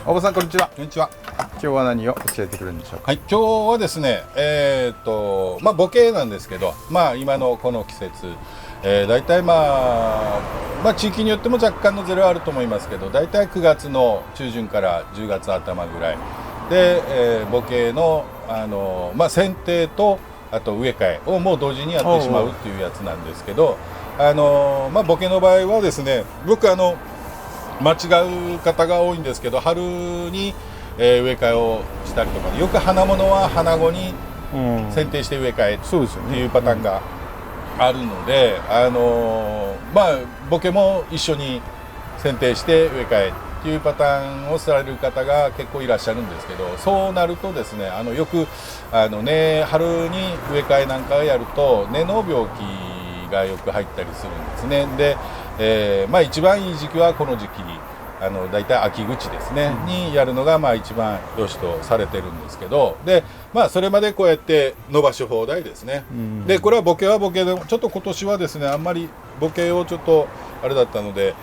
大場さん、こんにちは。こんにちは。今日は何を教えてくれるんでしょうか。はい、今日はですね、ボケなんですけど、今のこの季節、大体地域によっても若干のズレはあると思いますけど、大体9月の中旬から10月頭ぐらいで、ボケの、剪定とあと植え替えをもう同時にやってしまうっていうやつなんですけど、ボケの場合はですね、僕間違う方が多いんですけど、春に、植え替えをしたりとか、よく花物は花後に剪定して植え替えっていうパターンがあるので、ボケも一緒に剪定して植え替えっていうパターンをされる方が結構いらっしゃるんですけど、そうなるとですね、よく春に植え替えなんかをやると根の病気がよく入ったりするんですね。で一番いい時期はこの時期、だいたい秋口ですね、にやるのが一番良しとされてるんですけど、でそれまでこうやって伸ばし放題ですね。でこれはボケはボケでちょっと今年はですね、あんまりボケをちょっとあれだったので、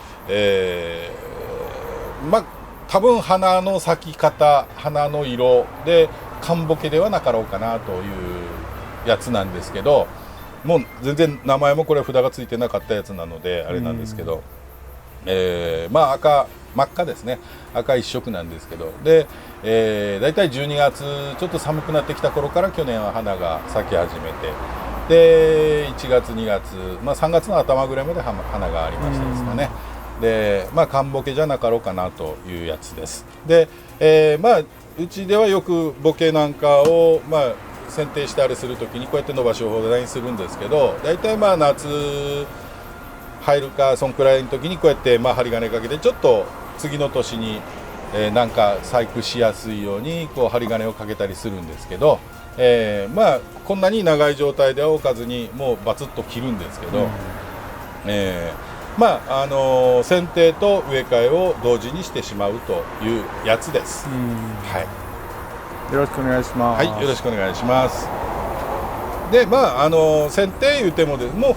多分花の咲き方、花の色で寒ボケではなかろうかなというやつなんですけど、もう全然名前もこれ札がついてなかったやつなのであれなんですけど、真っ赤ですね、赤一色なんですけど、で、だいたい12月ちょっと寒くなってきた頃から去年は花が咲き始めて、で1月2月、3月の頭ぐらいまで花がありましたですかね。で寒ボケじゃなかろうかなというやつです。で、うちではよくボケなんかを剪定してあれするときにこうやって伸ばし放題にするんですけど、大体夏入るかそんくらいの時にこうやって針金かけてちょっと次の年になんか細工しやすいようにこう針金をかけたりするんですけど、こんなに長い状態では置かずにもうバツッと切るんですけど、剪定と植え替えを同時にしてしまうというやつです。はい。よろしくお願いします。はい、よろしくお願いします。で剪定言うてもです、もう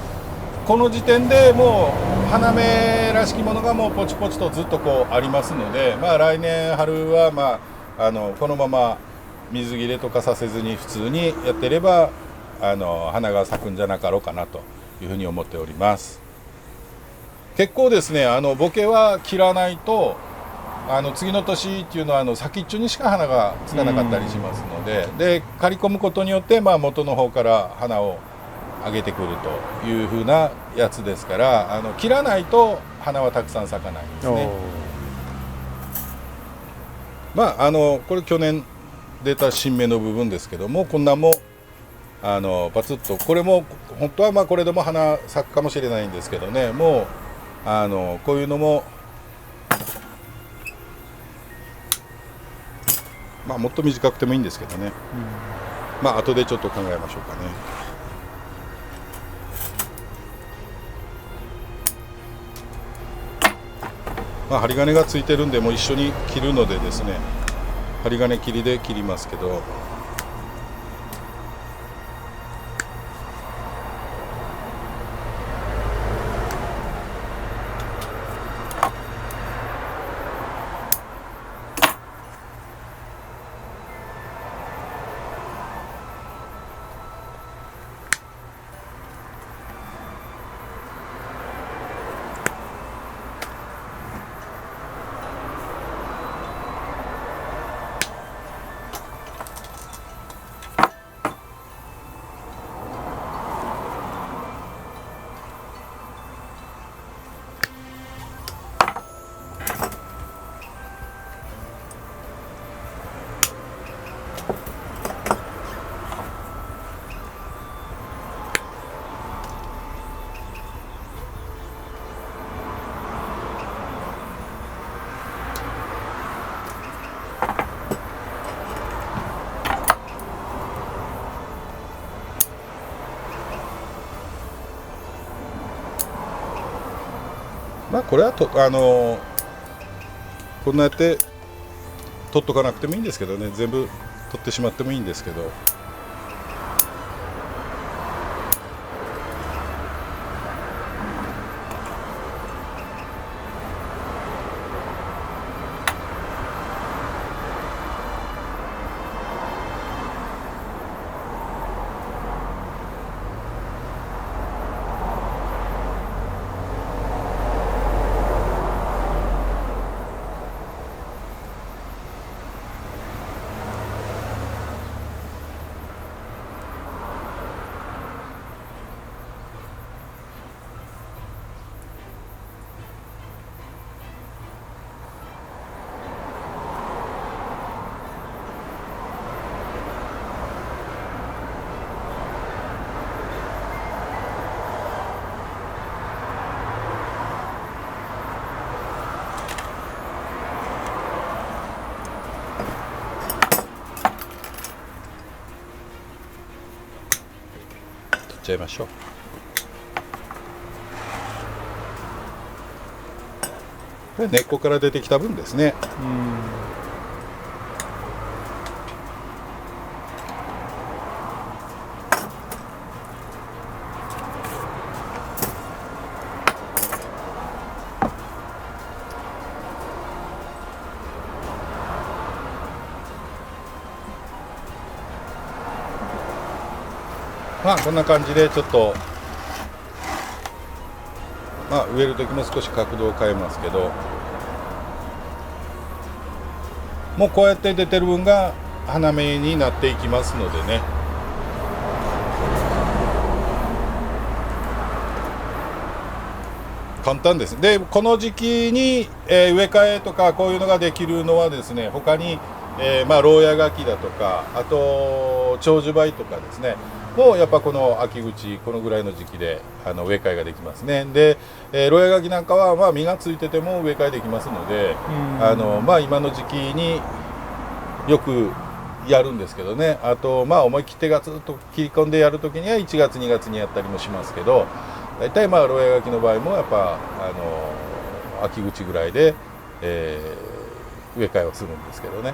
この時点でもう花芽らしきものがもうポチポチとずっとこうありますので、来年春はこのまま水切れとかさせずに普通にやってれば花が咲くんじゃなかろうかなというふうに思っております。結構ですね、ボケは切らないと次の年っていうのは先っちょにしか花がつかなかったりしますので、刈り込むことによって元の方から花を上げてくるという風なやつですから、切らないと花はたくさん咲かないんですね。これ去年出た新芽の部分ですけども、こんなんもバツッと、これも本当はこれでも花咲くかもしれないんですけどね、もうこういうのももっと短くてもいいんですけどね、後でちょっと考えましょうかね。針金がついてるんでもう一緒に切るのでですね、針金切りで切りますけど、これはこんなやって取っとかなくてもいいんですけどね、全部取ってしまってもいいんですけど、ちゃいましょう。これ根っこから出てきた分ですね。まあこんな感じでちょっと、まあ、植える時も少し角度を変えますけど、もうこうやって出てる分が花芽になっていきますのでね。簡単です。でこの時期に、植え替えとかこういうのができるのはですね、他に、まあ牢屋柿だとか、あと長寿梅とかですね、もうやっぱこの秋口このぐらいの時期で植え替えができますね。で、牢屋柿なんかはまあ実がついてても植え替えできますので、まあ今の時期によくやるんですけどね。あとまあ思い切手がずっと切り込んでやるときには1月2月にやったりもしますけど、大体まあ牢屋柿の場合もやっぱ秋口ぐらいで、植え替えをするんですけどね。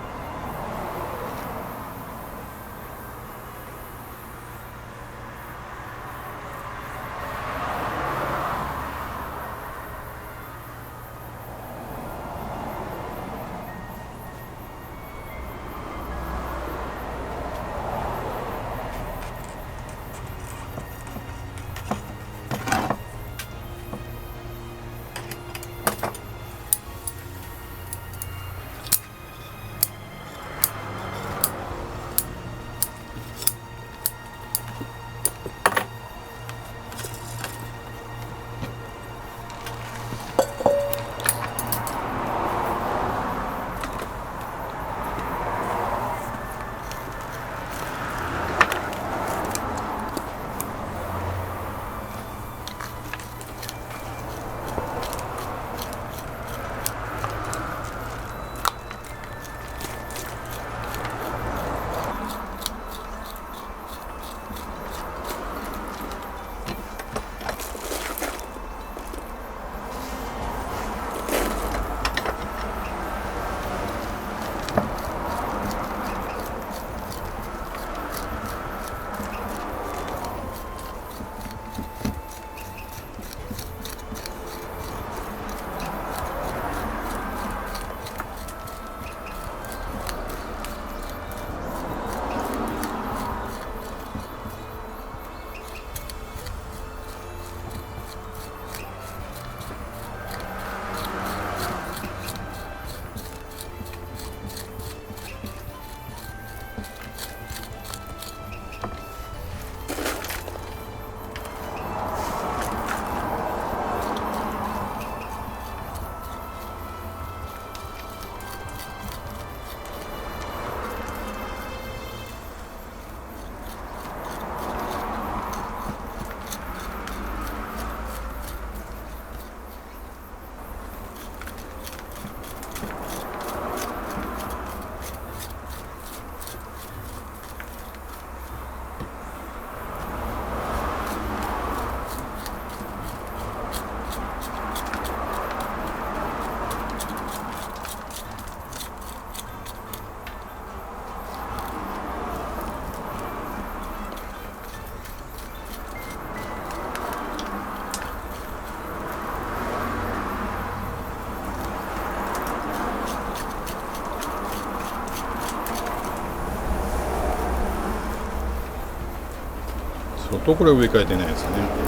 とこれ植え替えてないですね。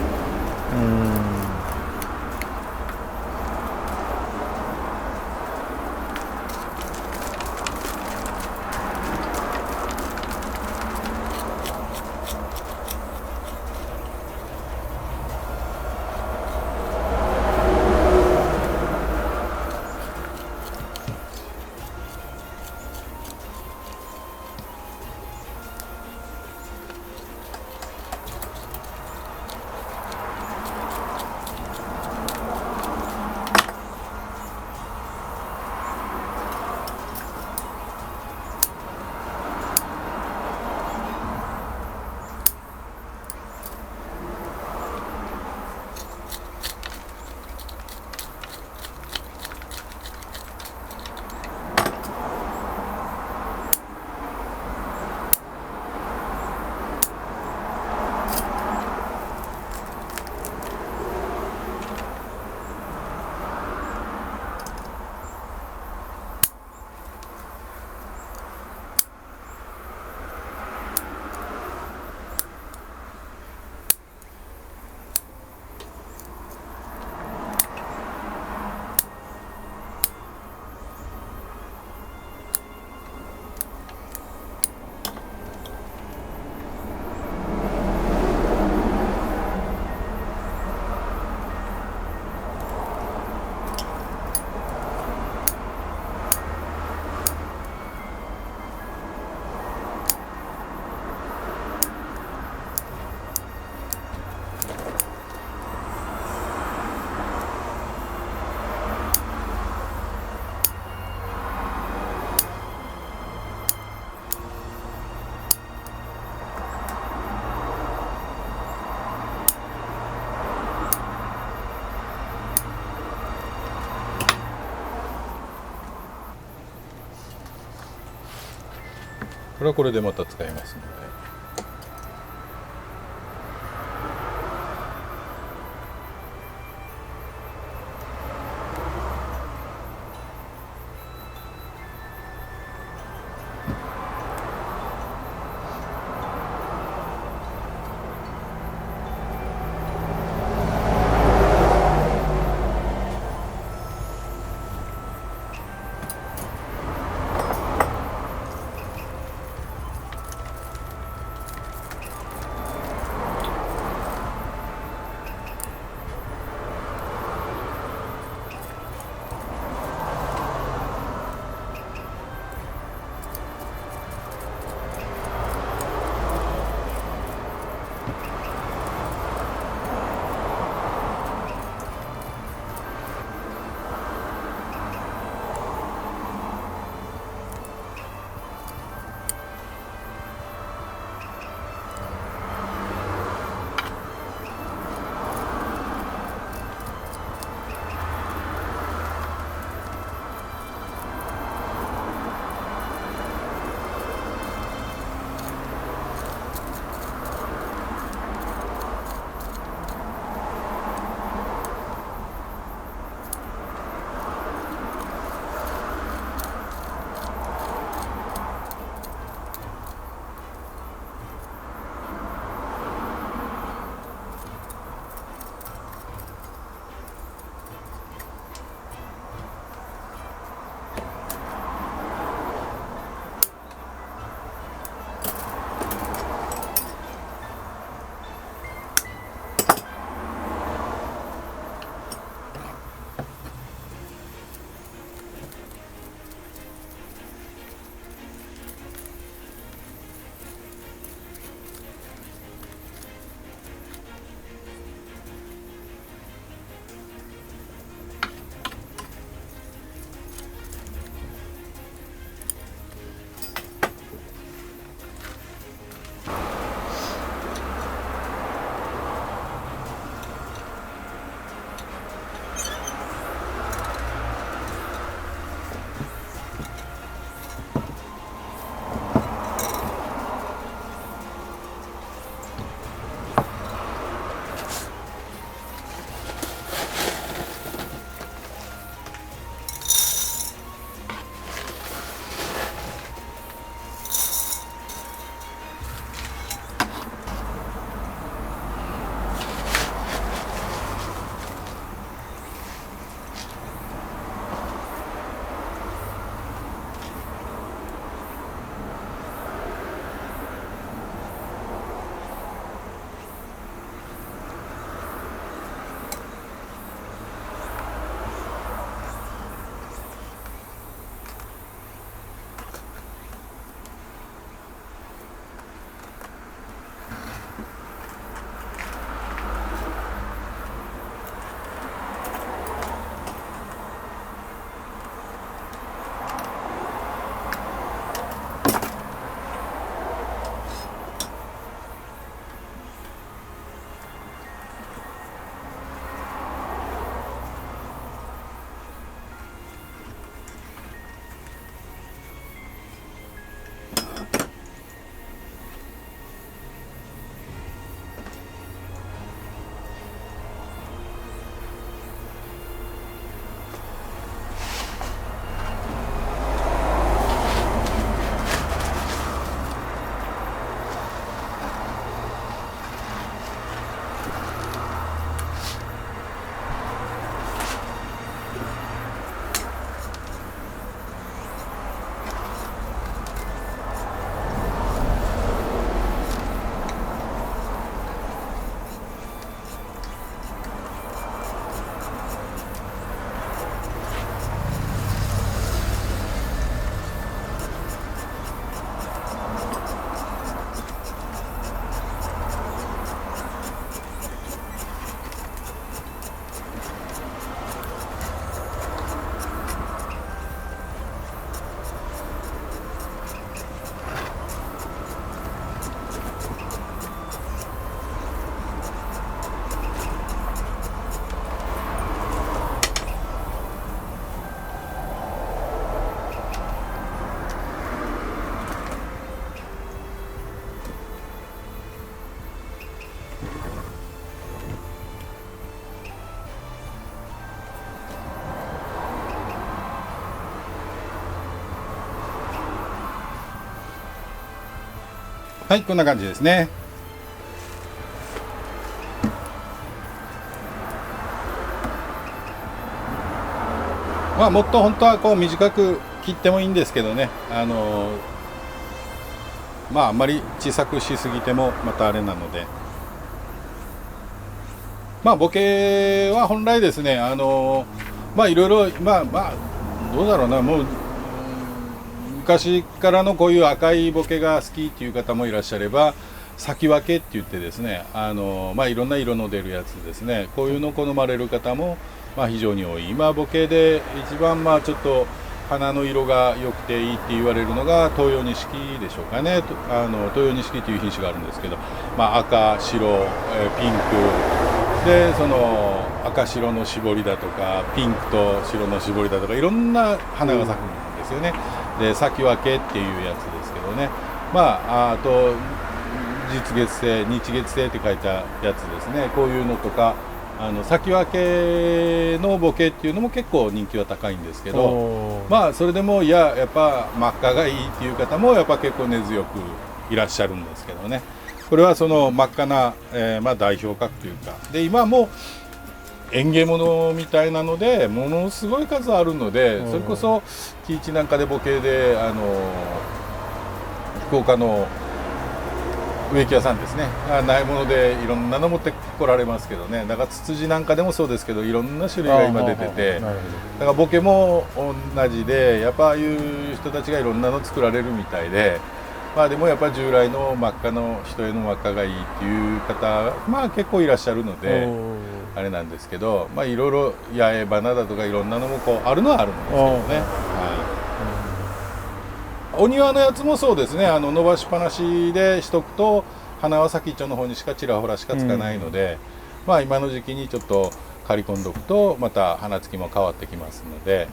これはこれでまた使いますので。はい、こんな感じですね。まあもっと本当はこう短く切ってもいいんですけどね、まああんまり小さくしすぎてもまたあれなので、まあボケは本来ですね、まあいろいろ、まあどうだろうな、もう昔からのこういう赤いボケが好きっていう方もいらっしゃれば、先分けって言ってですね、まあいろんな色の出るやつですね、こういうのを好まれる方もまあ非常に多い。今ボケで一番まあちょっと花の色が良くていいって言われるのが東洋錦でしょうかね。東洋錦という品種があるんですけど、まあ、赤白、ピンクで、その赤白の絞りだとかピンクと白の絞りだとかいろんな花が咲くんですよね。で先分けっていうやつですけどね、まああと実月性日月性って書いたやつですね、こういうのとか先分けのボケっていうのも結構人気は高いんですけど、まあそれでもやっぱ真っ赤がいいっていう方もやっぱ結構根強くいらっしゃるんですけどね。これはその真っ赤な、まあ代表格というかで、今も園芸物みたいなのでものすごい数あるので、それこそ喜一なんかでボケで福岡の植木屋さんですね、ないものでいろんなの持ってこられますけどね、だからツツジなんかでもそうですけどいろんな種類が今出てて、だからボケも同じでやっぱああいう人たちがいろんなの作られるみたいで、まあでもやっぱ従来の真っ赤の人への真っ赤がいいっていう方まあ結構いらっしゃるのであれなんですけど、まあいろいろ八重花だとかいろんなのもこうあるのはあるんですけどね。お庭のやつもそうですね、伸ばしっぱなしでしとくと花は先っちょの方にしかちらほらしかつかないので、まあ今の時期にちょっと刈り込んどくとまた花つきも変わってきますので、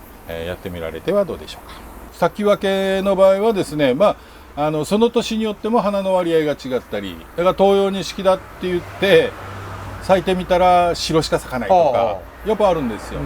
やってみられてはどうでしょうか。先分けの場合はですね、まあその年によっても花の割合が違ったり、だから東洋錦だって言って咲いてみたら白しか咲かないとかやっぱあるんですよ。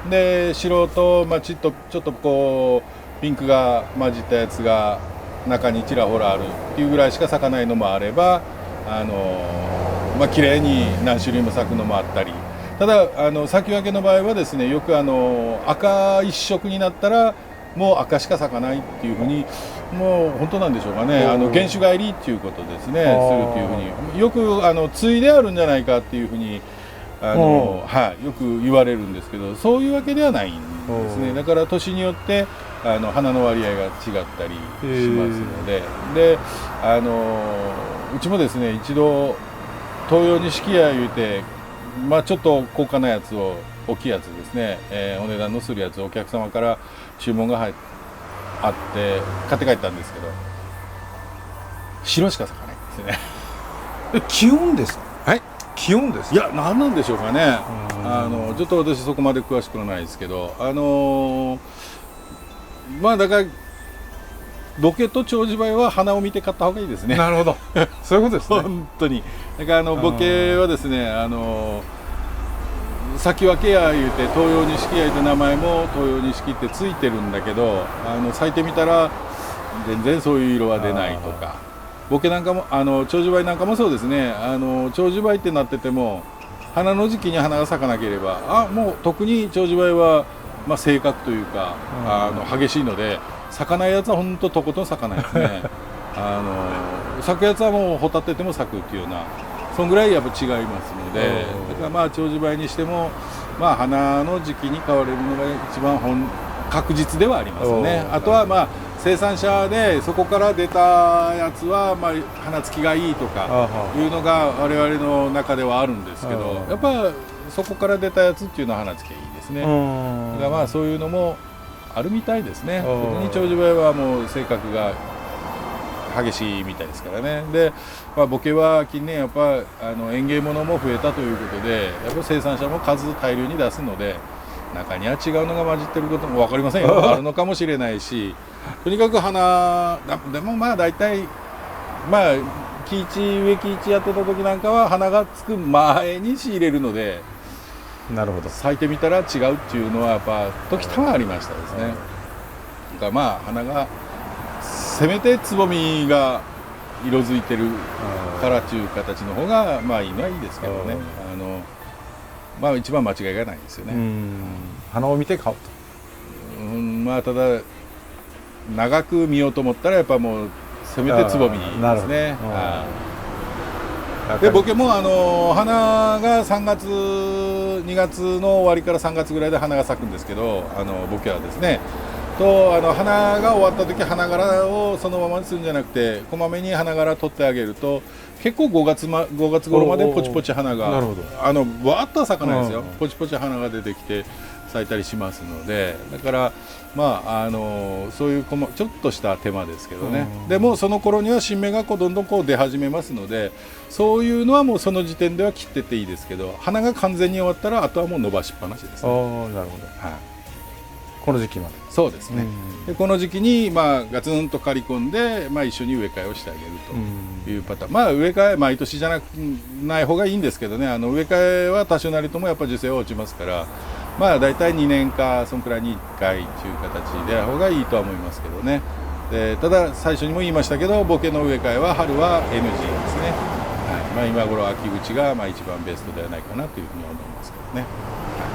で白と、まあ、ちょっとこうピンクが混じったやつが中にちらほらあるっていうぐらいしか咲かないのもあれば、まあ綺麗に何種類も咲くのもあったり、ただ咲き分けの場合はですね、よく赤一色になったらもう赤しか咲かないっていうふうに、もう本当なんでしょうかね、原種返りっていうことですね、するっていうふうによく継いであるんじゃないかっていうふうにはい、よく言われるんですけど、そういうわけではないんですね。だから年によって花の割合が違ったりしますので、でうちもですね一度東洋錦屋いうて、まあちょっと高価なやつを大きいやつですね、お値段のするやつをお客様から注文があって買って帰ったんですけど、白しか咲かないんですね。気温ですか？はい、気温ですか？いや、何なんでしょうかね。ちょっと私そこまで詳しくはないですけど、まあだからボケと長寿梅は花を見て買った方がいいですね。なるほど。そういうことですね。本当に。だからボケはですね、先分けや言うて東洋錦や言うて名前も東洋錦ってついてるんだけど、咲いてみたら全然そういう色は出ないとか。ボケなんかも長寿梅なんかもそうですね、長寿梅ってなってても花の時期に花が咲かなければもう特に長寿梅は、まあ、性格というか激しいので咲かないやつは本当とことん咲かないですね。咲くやつはもうほたってても咲くっていうような、そんぐらいやっぱ違いますので、だからまあ長寿梅にしても、まあ、花の時期に買われるのが一番確実ではありますね。あとはまあ生産者でそこから出たやつは、まあ、花つきがいいとかいうのが我々の中ではあるんですけど、やっぱそこから出たやつっていうのは花つきがいいですね。だからまあそういうのもあるみたいですね。特に長寿梅はもう性格が激しいみたいですからね。で、まあ、ボケは近年やっぱ園芸物も増えたということで、やっぱ生産者も数大量に出すので中には違うのが混じってることも分かりませんよ。あるのかもしれないし、とにかく花でもまあ大体まあ植木市やってた時なんかは花がつく前に仕入れるので、なるほど。咲いてみたら違うっていうのはやっぱ時たまありましたですね。まあ花がせめてつぼみが色づいてるからっていう形の方がまあいいのはいいですけどね、まあ一番間違いがないですよね。花を見て買うと。まあただ長く見ようと思ったらやっぱもうせめてつぼみですね。で僕も花が3月2月の終わりから3月ぐらいで花が咲くんですけど、僕はですねと花が終わった時花柄をそのままにするんじゃなくてこまめに花柄取ってあげると結構5月頃までポチポチ花がわーっとは咲かないですよ。ポチポチ花が出てきて咲いたりしますので、だからまあそういうちょっとした手間ですけどね。でもその頃には新芽がどんどん出始めますので、そういうのはもうその時点では切ってていいですけど、花が完全に終わったらあとはもう伸ばしっぱなしですね。なるほど。この時期まで。そうですね。でこの時期にまあガツンと刈り込んで、まあ、一緒に植え替えをしてあげるというパターン。まあ植え替え毎年じゃない方がいいんですけどね、植え替えは多少なりともやっぱ樹勢は落ちますから、まあ大体2年かそのくらいに1回という形でやる方がいいとは思いますけどね。でただ最初にも言いましたけど、ボケの植え替えは春は NG ですね。まあ、今頃秋口がまあ一番ベストではないかなというふうに思いますけどね。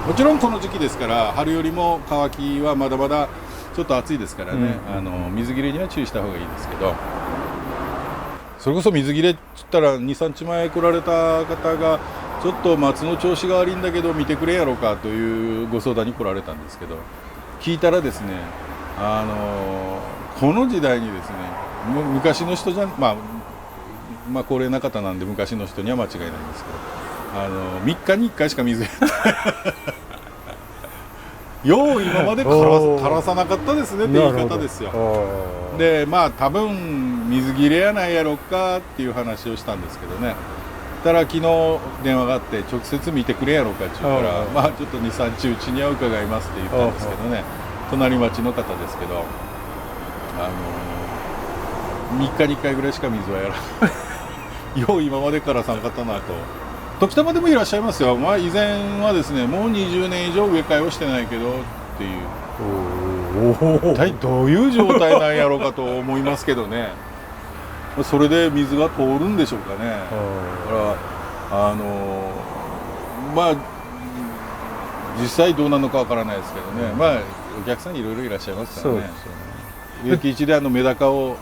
もちろんこの時期ですから春よりも乾きはまだまだちょっと暑いですからね、水切れには注意した方がいいですけど、それこそ水切れって言ったら 2,3 日前来られた方がちょっと松の調子が悪いんだけど見てくれやろうかというご相談に来られたんですけど、聞いたらですね、この時代にですね昔の人じゃまあ高齢な方なんで昔の人には間違いないんですけど、3日に1回しか水やってよう今まで枯らさなかったですねって言い方ですよ。でまあ多分水切れやないやろかっていう話をしたんですけどね。たら昨日電話があって直接見てくれやろうかって言うからまあちょっと 2,3 日うちには伺いますって言ったんですけどね、隣町の方ですけど3日に1回ぐらいしか水はやらないよう今までからさんかったなと。時たまでもいらっしゃいますよ。まあ以前はですねもう20年以上植え替えをしてないけどっていう一体どういう状態なんやろうかと思いますけどね。それで水が通るんでしょうかね。だからまあ実際どうなのかわからないですけどね、まあお客さんいろいろいらっしゃいますからね。植木市でメダカを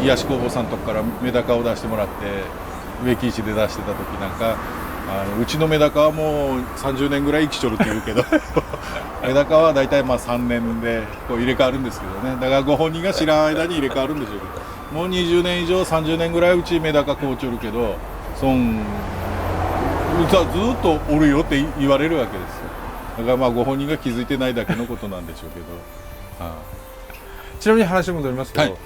癒し工房さんのとこからメダカを出してもらって植木市で出してた時なんかうちのメダカはもう30年ぐらい生きちょるって言うけどメダカは大体まあ3年でこう入れ替わるんですけどね。だからご本人が知らん間に入れ替わるんでしょうけど、もう20年以上30年ぐらいうちメダカこうちょるけどずっとおるよって言われるわけですよ。だからまあご本人が気づいてないだけのことなんでしょうけど。ちなみに話戻りますけど、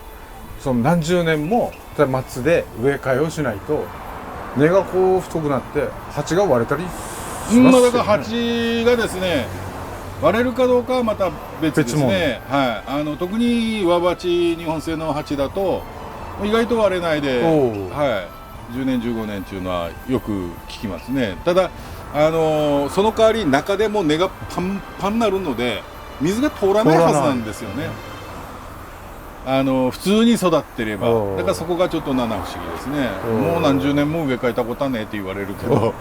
その何十年も松で植え替えをしないと根がこう太くなって鉢が割れたりしますよね。だから鉢がですね割れるかどうかはまた別ですね。特に上鉢日本製の鉢だと意外と割れないで、10年15年っていうのはよく聞きますね。ただその代わり中でも根がパンパンになるので水が通らないはずなんですよね。普通に育ってれば。だからそこがちょっと七不思議ですね。もう何十年も植え替えたことはねえって言われるけど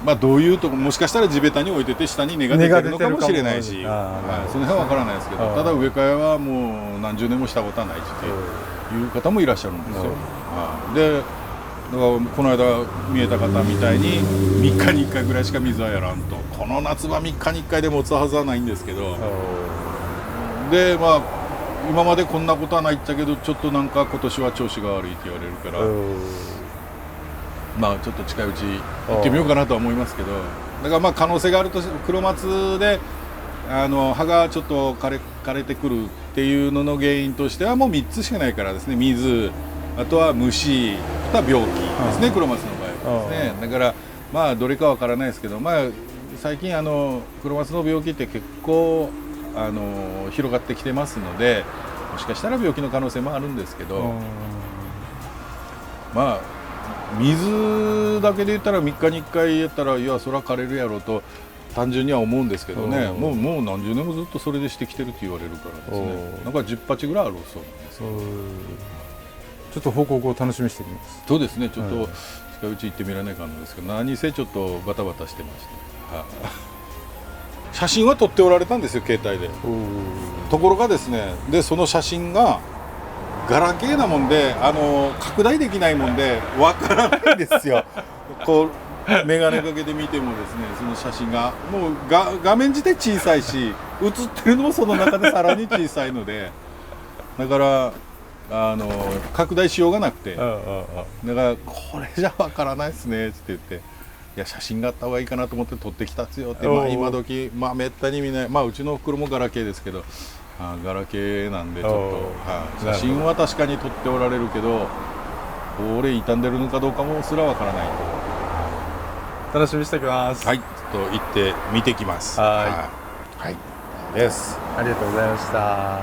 まあどういうとこもしかしたら地べたに置いてて下に根が出てるのかもしれないし、その辺は分からないですけど、ただ植え替えはもう何十年もしたことはないっていう方もいらっしゃるんですよ。でだからこの間見えた方みたいに3日に1回ぐらいしか水はやらんと、この夏場3日に1回で持つはずはないんですけど、でまあ今までこんなことはないっちゃけどちょっとなんか今年は調子が悪いって言われるから、まあちょっと近いうち行ってみようかなとは思いますけど、だからまあ可能性があると黒松で葉がちょっと枯れてくるっていうのの原因としてはもう3つしかないからですね。水、あとは虫、あとは病気ですね、黒松の場合はですね。だからまあどれかわからないですけど、まあ最近黒松の病気って結構広がってきてますので、もしかしたら病気の可能性もあるんですけど、まあ水だけで言ったら3日に1回やったらいやそれは枯れるやろうと単純には思うんですけどね、おーもう何十年もずっとそれでしてきてるって言われるからですおね、ーなんか10鉢ぐらいあるそうなんですよ。ちょっと報告を楽しみにしていきます。そうですね、ちょっとはい近いうち行ってみられないかんのですけど、何せちょっとバタバタしてまして、はい写真は撮っておられたんですよ、携帯で。ところがですね、でその写真がガラケーなもんで、拡大できないもんでわからないんですよ。こう眼鏡かけて見てもですね、その写真がもう画面自体小さいし、写ってるのもその中でさらに小さいので、だから拡大しようがなくて、だからこれじゃわからないですねって言って、いや写真があった方がいいかなと思って撮ってきたっすよって、まあ、今時まあめったに見ない、まあうちの袋もガラケーですけど、ガラケーなんでちょっと、写真は確かに撮っておられるけど、これ傷んでるのかどうかもすらわからないと。楽しみにしておきます。はい、ちょっと行って見てきます。はいはい、です。ありがとうございました。